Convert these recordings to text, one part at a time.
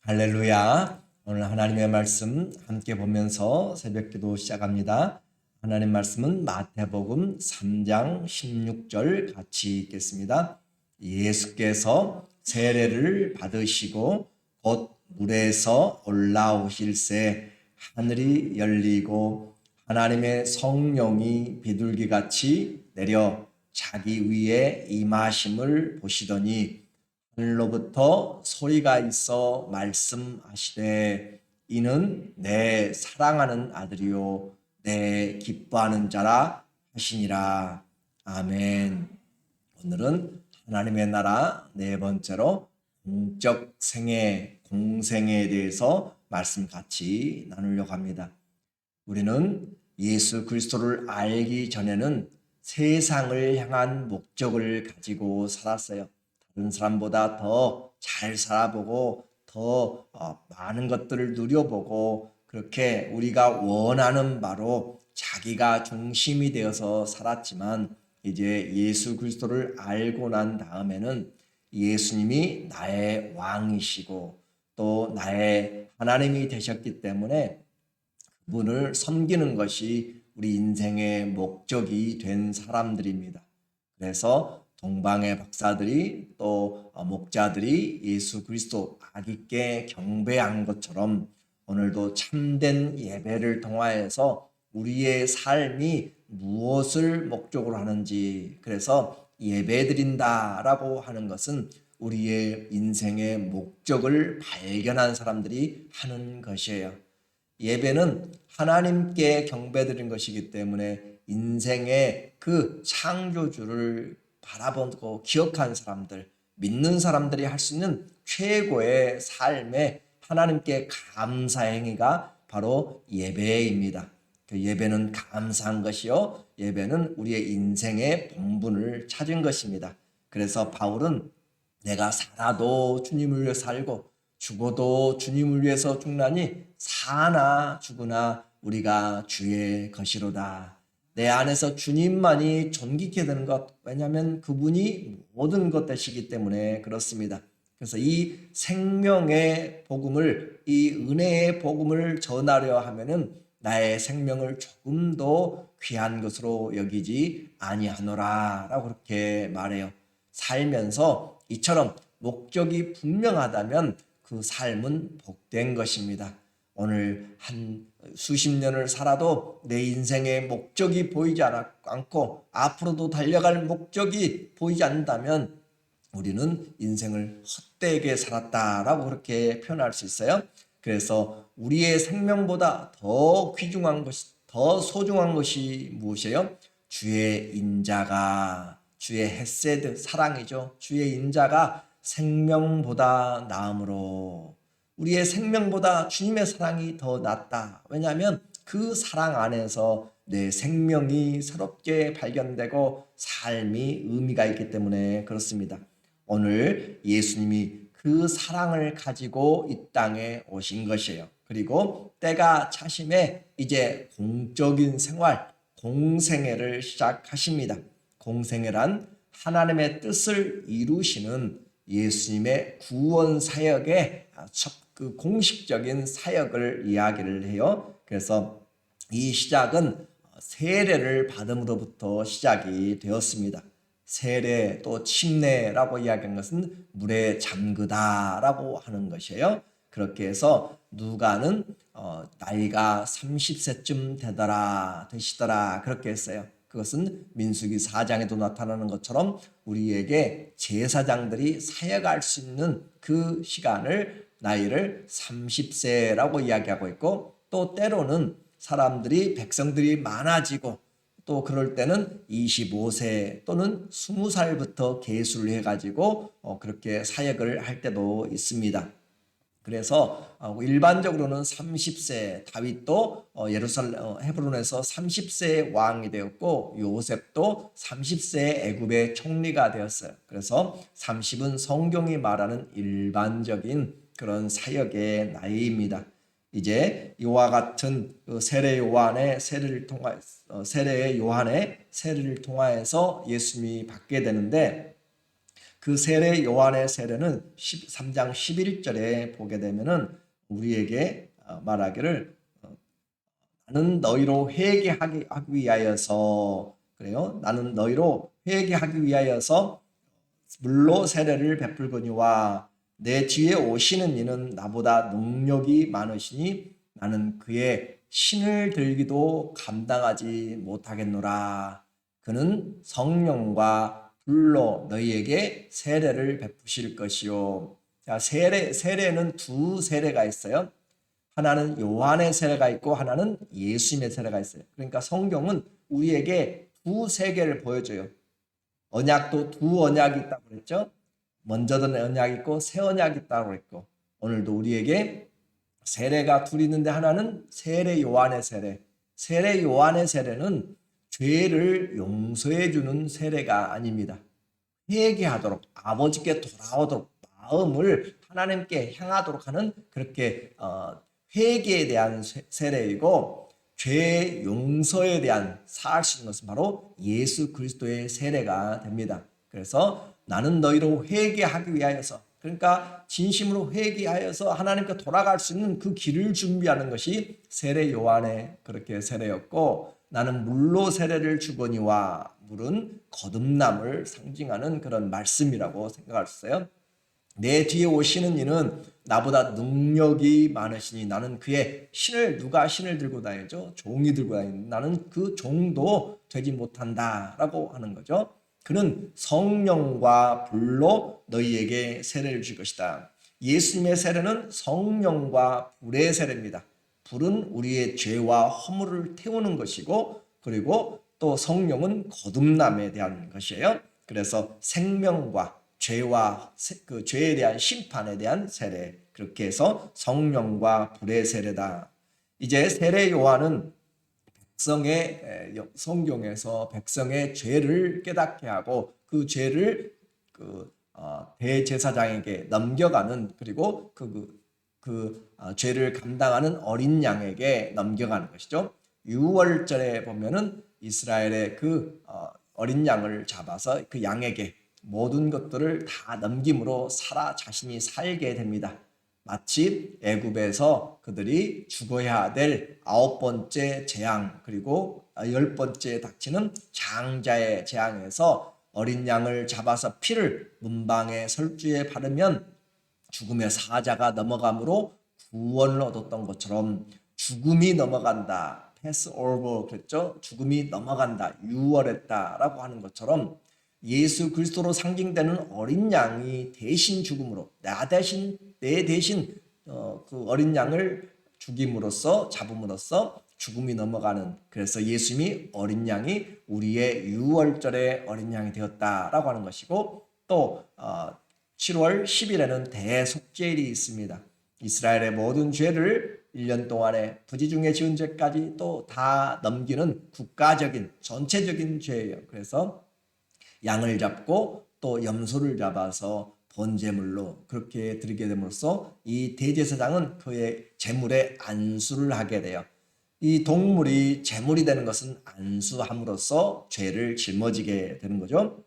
할렐루야. 오늘 하나님의 말씀 함께 보면서 새벽기도 시작합니다. 하나님 말씀은 마태복음 3장 16절 같이 읽겠습니다. 예수께서 세례를 받으시고 곧 물에서 올라오실새 하늘이 열리고 하나님의 성령이 비둘기같이 내려 자기 위에 임하심을 보시더니 하늘로부터 소리가 있어 말씀하시되 이는 내 사랑하는 아들이요 내 기뻐하는 자라 하시니라. 아멘. 오늘은 하나님의 나라 네 번째로 공적 생애, 공생애에 대해서 말씀 같이 나누려고 합니다. 우리는 예수 그리스도를 알기 전에는 세상을 향한 목적을 가지고 살았어요. 다른 사람보다 더 잘 살아보고 더 많은 것들을 누려보고 그렇게 우리가 원하는 바로 자기가 중심이 되어서 살았지만 이제 예수 그리스도를 알고 난 다음에는 예수님이 나의 왕이시고 또 나의 하나님이 되셨기 때문에 그분을 섬기는 것이 우리 인생의 목적이 된 사람들입니다. 그래서 동방의 박사들이 또 목자들이 예수 그리스도 아기께 경배한 것처럼 오늘도 참된 예배를 통하여서 우리의 삶이 무엇을 목적으로 하는지, 그래서 예배드린다라고 하는 것은 우리의 인생의 목적을 발견한 사람들이 하는 것이에요. 예배는 하나님께 경배드린 것이기 때문에 인생의 그 창조주를 바라보고 기억한 사람들, 믿는 사람들이 할 수 있는 최고의 삶의 하나님께 감사 행위가 바로 예배입니다. 그 예배는 감사한 것이요, 예배는 우리의 인생의 본분을 찾은 것입니다. 그래서 바울은 내가 살아도 주님을 위해 살고 죽어도 주님을 위해서 죽나니 사나 죽으나 우리가 주의 것이로다. 내 안에서 주님만이 존귀케 되는 것, 왜냐하면 그분이 모든 것 되시기 때문에 그렇습니다. 그래서 이 생명의 복음을, 이 은혜의 복음을 전하려 하면은 나의 생명을 조금 더 귀한 것으로 여기지 아니하노라라고 그렇게 말해요. 살면서 이처럼 목적이 분명하다면 그 삶은 복된 것입니다. 오늘 한 수십 년을 살아도 내 인생의 목적이 보이지 않고 앞으로도 달려갈 목적이 보이지 않는다면 우리는 인생을 헛되게 살았다라고 그렇게 표현할 수 있어요. 그래서 우리의 생명보다 더 귀중한 것이, 더 소중한 것이 무엇이에요? 주의 인자가, 주의 헤세드, 사랑이죠. 주의 인자가 생명보다 나음으로, 우리의 생명보다 주님의 사랑이 더 낫다. 왜냐하면 그 사랑 안에서 내 생명이 새롭게 발견되고 삶이 의미가 있기 때문에 그렇습니다. 오늘 예수님이 그 사랑을 가지고 이 땅에 오신 것이에요. 그리고 때가 차심에 이제 공적인 생활, 공생애를 시작하십니다. 공생애란 하나님의 뜻을 이루시는 예수님의 구원 사역의 그 공식적인 사역을 이야기를 해요. 그래서 이 시작은 세례를 받음으로부터 시작이 되었습니다. 세례 또 침례라고 이야기한 것은 물에 잠그다라고 하는 것이에요. 그렇게 해서 누가는 나이가 30세쯤 되시더라 그렇게 했어요. 그것은 민수기 4장에도 나타나는 것처럼 우리에게 제사장들이 사역할 수 있는 그 시간을, 나이를 30세라고 이야기하고 있고, 또 때로는 사람들이, 백성들이 많아지고 또 그럴 때는 25세 또는 20살부터 계수를 해가지고 그렇게 사역을 할 때도 있습니다. 그래서 일반적으로는 30세, 다윗도 헤브론에서 30세 왕이 되었고 요셉도 30세 애굽의 총리가 되었어요. 그래서 30은 성경이 말하는 일반적인 그런 사역의 나이입니다. 이제 이와 같은 세례 요한의 세례를 통하여서, 세례의 요한의 세례를 통하여서 예수님이 받게 되는데, 그 세례 요한의 세례는 3장 11절에 보게 되면은 우리에게 말하기를 나는 너희로 회개하기 위하여서 그래요. 나는 너희로 회개하기 위하여서 물로 세례를 베풀거니와 내 뒤에 오시는 이는 나보다 능력이 많으시니 나는 그의 신을 들기도 감당하지 못하겠노라. 그는 성령과 불로 너희에게 세례를 베푸실 것이요. 자, 세례는 두 세례가 있어요. 하나는 요한의 세례가 있고 하나는 예수님의 세례가 있어요. 그러니까 성경은 우리에게 두 세계를 보여줘요. 언약도 두 언약이 있다고 그랬죠. 먼저던 언약이 있고 새 언약이 있다고 그랬고 오늘도 우리에게 세례가 둘 있는데 하나는 세례 요한의 세례. 세례 요한의 세례는 죄를 용서해 주는 세례가 아닙니다. 회개하도록 아버지께 돌아오도록 마음을 하나님께 향하도록 하는 그렇게 회개에 대한 세례이고 죄 용서에 대한 사할 수 있는 것은 바로 예수 그리스도의 세례가 됩니다. 그래서 나는 너희로 회개하기 위하여서 그러니까 진심으로 회개하여서 하나님께 돌아갈 수 있는 그 길을 준비하는 것이 세례 요한의 그렇게 세례였고 나는 물로 세례를 주거니와 물은 거듭남을 상징하는 그런 말씀이라고 생각할 수 있어요. 내 뒤에 오시는 이는 나보다 능력이 많으시니 나는 그의 신을 누가 신을 들고 다니죠? 종이 들고 다니는 나는 그 종도 되지 못한다라고 하는 거죠. 그는 성령과 불로 너희에게 세례를 줄 것이다. 예수님의 세례는 성령과 불의 세례입니다. 불은 우리의 죄와 허물을 태우는 것이고 그리고 또 성령은 거듭남에 대한 것이에요. 그래서 생명과 죄와 그 죄에 대한 심판에 대한 세례 그렇게 해서 성령과 불의 세례다. 이제 세례 요한은 백성의 성경에서 백성의 죄를 깨닫게 하고 그 죄를 대제사장에게 넘겨가는 그리고 죄를 감당하는 어린 양에게 넘겨가는 것이죠. 유월절에 보면은 이스라엘의 그 어린 양을 잡아서 그 양에게 모든 것들을 다 넘김으로 자신이 살게 됩니다. 마치 애굽에서 그들이 죽어야 될 9번째 재앙 그리고 10번째 닥치는 장자의 재앙에서 어린 양을 잡아서 피를 문방의 설주에 바르면 죽음의 사자가 넘어감으로 구원을 얻었던 것처럼 죽음이 넘어간다. 패스 오버 그랬죠. 죽음이 넘어간다. 유월했다라고 하는 것처럼 예수 그리스도로 상징되는 어린 양이 대신 죽음으로 내 대신 그 어린 양을 죽임으로써 잡음으로써 죽음이 넘어가는 그래서 예수님이 어린 양이 우리의 유월절의 어린 양이 되었다라고 하는 것이고 또 7월 10일에는 대속죄일이 있습니다. 이스라엘의 모든 죄를 1년 동안에 부지 중에 지은 죄까지 또 다 넘기는 국가적인 전체적인 죄예요. 그래서 양을 잡고 또 염소를 잡아서 번제물로 그렇게 드리게 됨으로써 이 대제사장은 그의 제물에 안수를 하게 돼요. 이 동물이 제물이 되는 것은 안수함으로써 죄를 짊어지게 되는 거죠.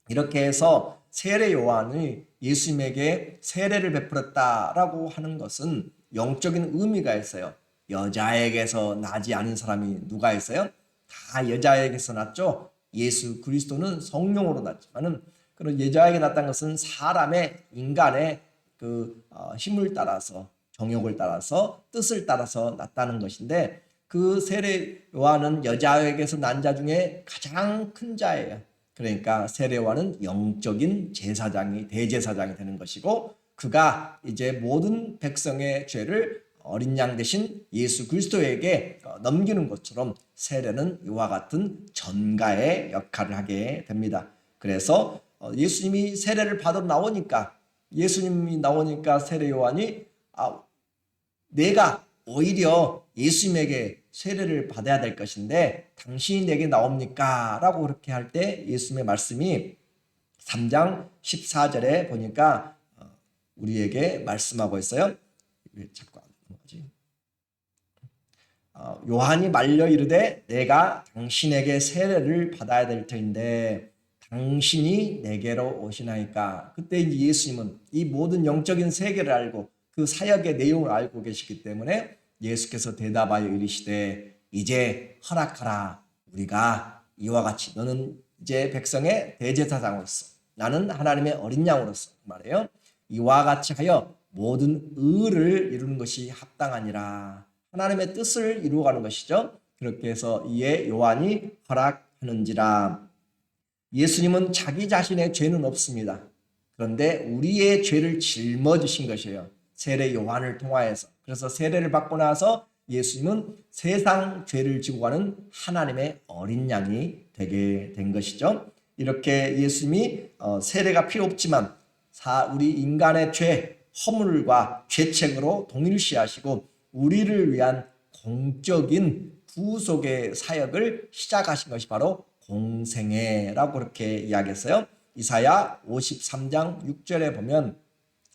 이렇게 해서 세례 요한이 예수님에게 세례를 베풀었다라고 하는 것은 영적인 의미가 있어요. 여자에게서 나지 않은 사람이 누가 있어요? 다 여자에게서 났죠. 예수 그리스도는 성령으로 났지만은 그런 여자에게 났다는 것은 사람의 인간의 그 힘을 따라서 정욕을 따라서 뜻을 따라서 났다는 것인데 그 세례 요한은 여자에게서 난 자 중에 가장 큰 자예요. 그러니까 세례 요한은 영적인 제사장이 대제사장이 되는 것이고 그가 이제 모든 백성의 죄를 어린 양 대신 예수 그리스도에게 넘기는 것처럼 세례는 이와 같은 전가의 역할을 하게 됩니다. 그래서 예수님이 세례를 받으러 나오니까 세례 요한이 내가 오히려 예수님에게 세례를 받아야 될 것인데 당신이 내게 나옵니까? 라고 그렇게 할 때 예수님의 말씀이 3장 14절에 보니까 우리에게 말씀하고 있어요. 왜 자꾸 안 넘어가지? 요한이 말려 이르되 내가 당신에게 세례를 받아야 될 터인데 당신이 내게로 오시나이까. 그때 이제 예수님은 이 모든 영적인 세계를 알고 그 사역의 내용을 알고 계시기 때문에 예수께서 대답하여 이르시되 이제 허락하라. 우리가 이와 같이 너는 이제 백성의 대제사장으로서 나는 하나님의 어린 양으로서 말해요. 이와 같이 하여 모든 의를 이루는 것이 합당하니라. 하나님의 뜻을 이루어가는 것이죠. 그렇게 해서 이에 요한이 허락하는지라. 예수님은 자기 자신의 죄는 없습니다. 그런데 우리의 죄를 짊어지신 것이에요. 세례 요한을 통하여서. 그래서 세례를 받고 나서 예수님은 세상 죄를 지고 가는 하나님의 어린 양이 되게 된 것이죠. 이렇게 예수님이 세례가 필요 없지만 우리 인간의 죄, 허물과 죄책으로 동일시하시고 우리를 위한 공적인 구속의 사역을 시작하신 것이 바로 공생애라고 그렇게 이야기했어요. 이사야 53장 6절에 보면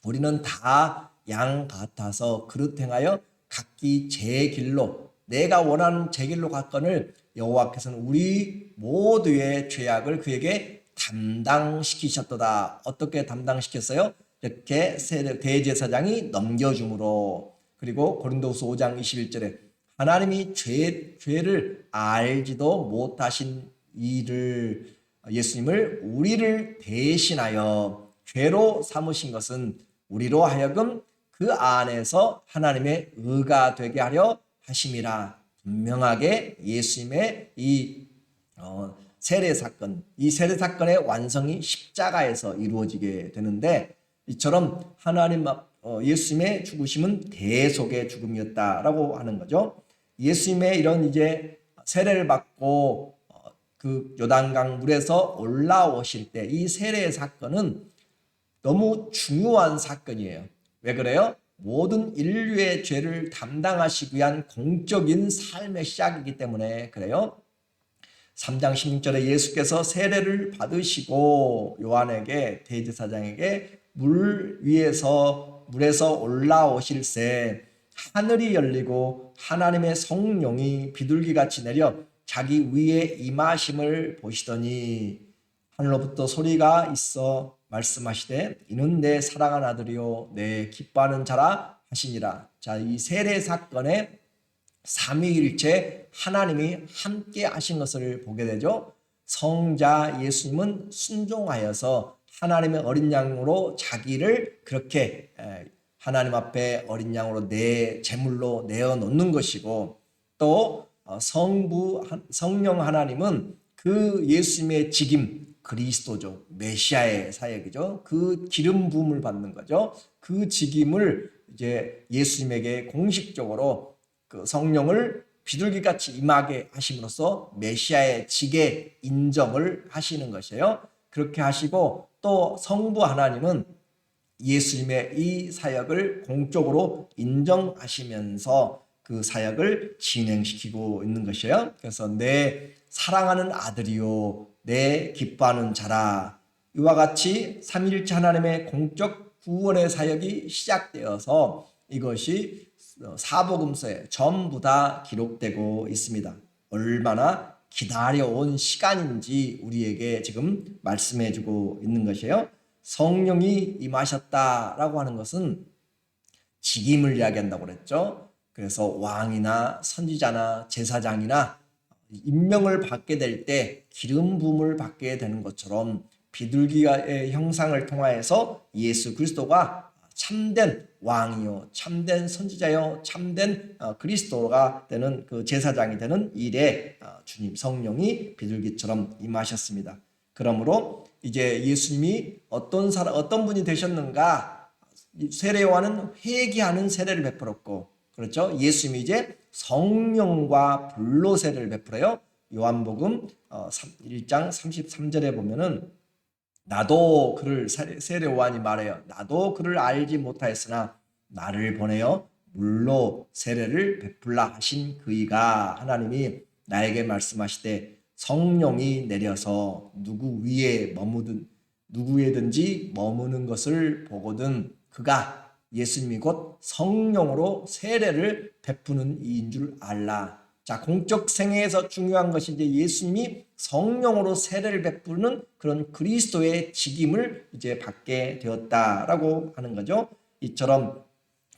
우리는 다 양 같아서 그릇 행하여 각기 제 길로 내가 원하는 제 길로 갔거늘 여호와께서는 우리 모두의 죄악을 그에게 담당시키셨도다. 어떻게 담당시켰어요? 이렇게 대제사장이 넘겨줌으로. 그리고 고린도후서 5장 21절에 하나님이 죄를 알지도 못하신 이를 예수님을 우리를 대신하여 죄로 삼으신 것은 우리로 하여금 그 안에서 하나님의 의가 되게 하려 하심이라. 분명하게 예수님의 이 세례 사건, 이 세례 사건의 완성이 십자가에서 이루어지게 되는데 이처럼 예수님의 죽으심은 대속의 죽음이었다라고 하는 거죠. 예수님의 이런 이제 세례를 받고 그 요단강 물에서 올라오실 때 이 세례 사건은 너무 중요한 사건이에요. 왜 그래요? 모든 인류의 죄를 담당하시기 위한 공적인 삶의 시작이기 때문에 그래요. 3장 16절에 예수께서 세례를 받으시고 요한에게 대제사장에게 물에서 올라오실새 하늘이 열리고 하나님의 성령이 비둘기같이 내려 자기 위에 임하심을 보시더니 하늘로부터 소리가 있어 말씀하시되 이는 내 사랑한 아들이요 내 기뻐하는 자라 하시니라. 자, 이 세례 사건에 삼위일체 하나님이 함께 하신 것을 보게 되죠. 성자 예수님은 순종하여서 하나님의 어린 양으로 자기를 그렇게 하나님 앞에 어린 양으로 제물로 내어놓는 것이고 또 성령 하나님은 그 예수님의 직임 그리스도죠. 메시아의 사역이죠. 그 기름 부음을 받는 거죠. 그 직임을 이제 예수님에게 공식적으로 그 성령을 비둘기같이 임하게 하심으로써 메시아의 직에 인정을 하시는 것이에요. 그렇게 하시고 또 성부 하나님은 예수님의 이 사역을 공적으로 인정하시면서 그 사역을 진행시키고 있는 것이에요. 그래서 내 사랑하는 아들이요 내 기뻐하는 자라. 이와 같이 삼위일체 하나님의 공적 구원의 사역이 시작되어서 이것이 사복음서에 전부 다 기록되고 있습니다. 얼마나 기다려온 시간인지 우리에게 지금 말씀해주고 있는 것이에요. 성령이 임하셨다라고 하는 것은 직임을 이야기한다고 그랬죠. 그래서 왕이나 선지자나 제사장이나 임명을 받게 될 때 기름 부음을 받게 되는 것처럼 비둘기의 형상을 통하여서 예수 그리스도가 참된 왕이요 참된 선지자요 참된 그리스도가 되는 그 제사장이 되는 일에 주님 성령이 비둘기처럼 임하셨습니다. 그러므로 이제 예수님이 어떤 분이 되셨는가? 세례 요한은 회개하는 세례를 베풀었고 그렇죠? 예수님이 이제 성령과 불로 세례를 베풀어요. 요한복음 1장 33절에 보면은 나도 그를 세례 요한이 말해요. 나도 그를 알지 못하였으나 나를 보내어 물로 세례를 베풀라 하신 그이가 하나님이 나에게 말씀하시되 성령이 내려서 누구에든지 머무는 것을 보거든 그가 예수님이 곧 성령으로 세례를 베푸는 이인 줄 알라. 자, 공적 생애에서 중요한 것이 이제 예수님이 성령으로 세례를 베푸는 그런 그리스도의 직임을 이제 받게 되었다라고 하는 거죠. 이처럼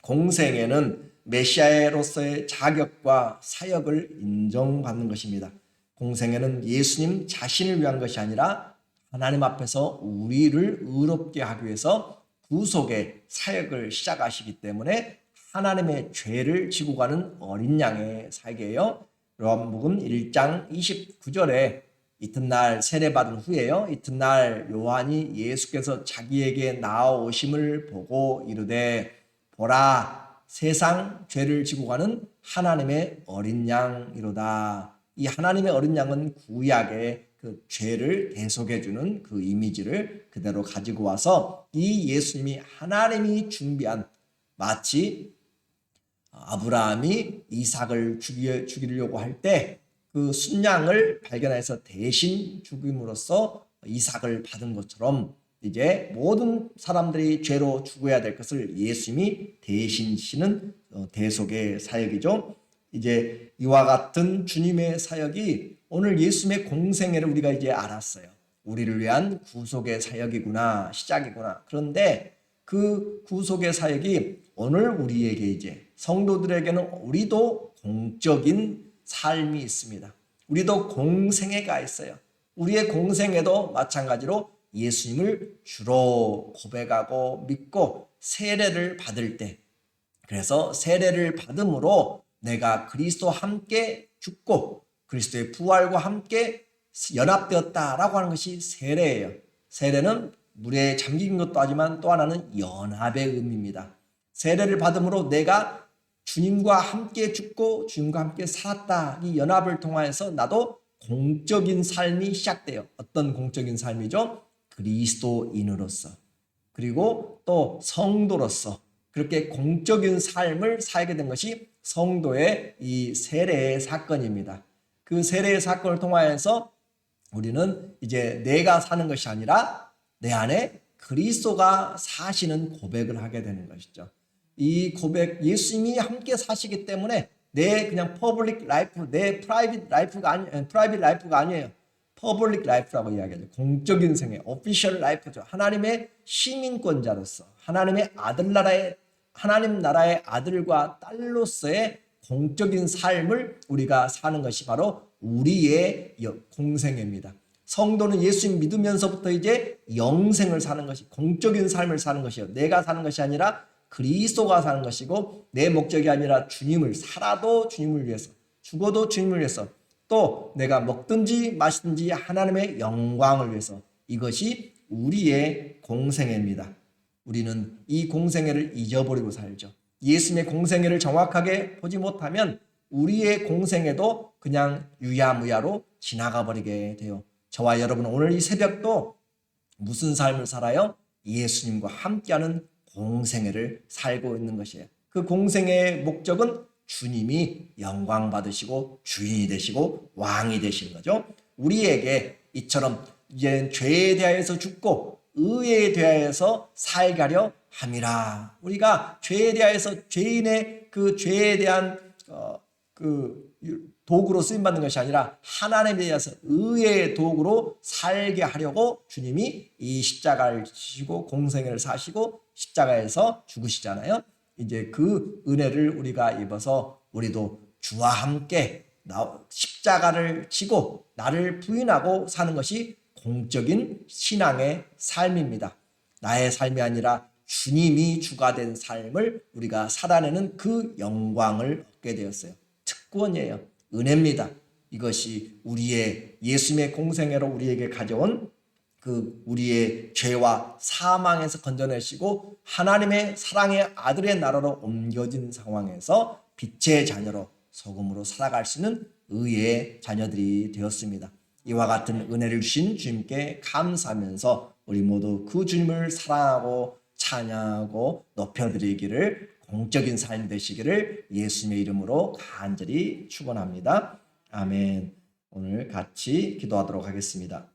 공생애는 메시아로서의 자격과 사역을 인정받는 것입니다. 공생애는 예수님 자신을 위한 것이 아니라 하나님 앞에서 우리를 의롭게 하기 위해서 구속의 사역을 시작하시기 때문에 하나님의 죄를 지고 가는 어린 양의 사역이에요. 요한복음 1장 29절에 이튿날 세례받은 후에요. 이튿날 요한이 예수께서 자기에게 나아오심을 보고 이르되 보라 세상 죄를 지고 가는 하나님의 어린 양이로다. 이 하나님의 어린 양은 구약의 그 죄를 대속해 주는 그 이미지를 그대로 가지고 와서 이 예수님이 하나님이 준비한 마치 아브라함이 이삭을 죽이려고 할 때 그 순양을 발견해서 대신 죽임으로써 이삭을 받은 것처럼 이제 모든 사람들이 죄로 죽어야 될 것을 예수님이 대신 지시는 대속의 사역이죠. 이제 이와 같은 주님의 사역이 오늘 예수님의 공생애를 우리가 이제 알았어요. 우리를 위한 구속의 사역이구나, 시작이구나. 그런데 그 구속의 사역이 오늘 우리에게 이제 성도들에게는 우리도 공적인 삶이 있습니다. 우리도 공생애가 있어요. 우리의 공생애도 마찬가지로 예수님을 주로 고백하고 믿고 세례를 받을 때, 그래서 세례를 받음으로 내가 그리스도와 함께 죽고 그리스도의 부활과 함께 연합되었다라고 하는 것이 세례예요. 세례는 물에 잠긴 것도 하지만 또 하나는 연합의 의미입니다. 세례를 받음으로 내가 주님과 함께 죽고 주님과 함께 살았다. 이 연합을 통하여서 나도 공적인 삶이 시작돼요. 어떤 공적인 삶이죠? 그리스도인으로서, 그리고 또 성도로서 그렇게 공적인 삶을 살게 된 것이 성도의 이 세례의 사건입니다. 그 세례의 사건을 통하여서 우리는 이제 내가 사는 것이 아니라 내 안에 그리스도가 사시는 고백을 하게 되는 것이죠. 이 고백, 예수님이 함께 사시기 때문에 내 그냥 퍼블릭 라이프, 내 프라이빗 라이프가 아니에요. 퍼블릭 라이프라고 이야기하죠. 공적인 생애, 오피셜 라이프죠. 하나님의 시민권자로서, 하나님 나라의 아들과 딸로서의 공적인 삶을 우리가 사는 것이 바로 우리의 공생애입니다. 성도는 예수님 믿으면서부터 이제 영생을 사는 것이, 공적인 삶을 사는 것이요. 내가 사는 것이 아니라 그리스도가 사는 것이고, 내 목적이 아니라 주님을, 살아도 주님을 위해서, 죽어도 주님을 위해서, 또 내가 먹든지 마시든지 하나님의 영광을 위해서, 이것이 우리의 공생애입니다. 우리는 이 공생애를 잊어버리고 살죠. 예수님의 공생애를 정확하게 보지 못하면 우리의 공생애도 그냥 유야무야로 지나가 버리게 돼요. 저와 여러분 오늘 이 새벽도 무슨 삶을 살아요? 예수님과 함께하는 공생애를 살고 있는 것이에요. 그 공생애의 목적은 주님이 영광 받으시고 주인이 되시고 왕이 되시는 거죠. 우리에게 이처럼 이제 죄에 대하여서 죽고 의에 대하여서 살게 하려 함이라. 우리가 죄에 대하여서 죄인의 그 죄에 대한 그 도구로 쓰임받는 것이 아니라 하나님에 대해서 의의 도구로 살게 하려고 주님이 이 십자가를 지시고 공생애를 사시고 십자가에서 죽으시잖아요. 이제 그 은혜를 우리가 입어서 우리도 주와 함께 십자가를 지고 나를 부인하고 사는 것이 공적인 신앙의 삶입니다. 나의 삶이 아니라 주님이 주가 된 삶을 우리가 살아내는 그 영광을 얻게 되었어요. 특권이에요. 은혜입니다. 이것이 우리의 예수님의 공생애로 우리에게 가져온 그 우리의 죄와 사망에서 건져내시고 하나님의 사랑의 아들의 나라로 옮겨진 상황에서 빛의 자녀로 소금으로 살아갈 수 있는 의의 자녀들이 되었습니다. 이와 같은 은혜를 주신 주님께 감사하면서 우리 모두 그 주님을 사랑하고 찬양하고 높여드리기를, 공적인 삶이 되시기를 예수님의 이름으로 간절히 축원합니다. 아멘. 오늘 같이 기도하도록 하겠습니다.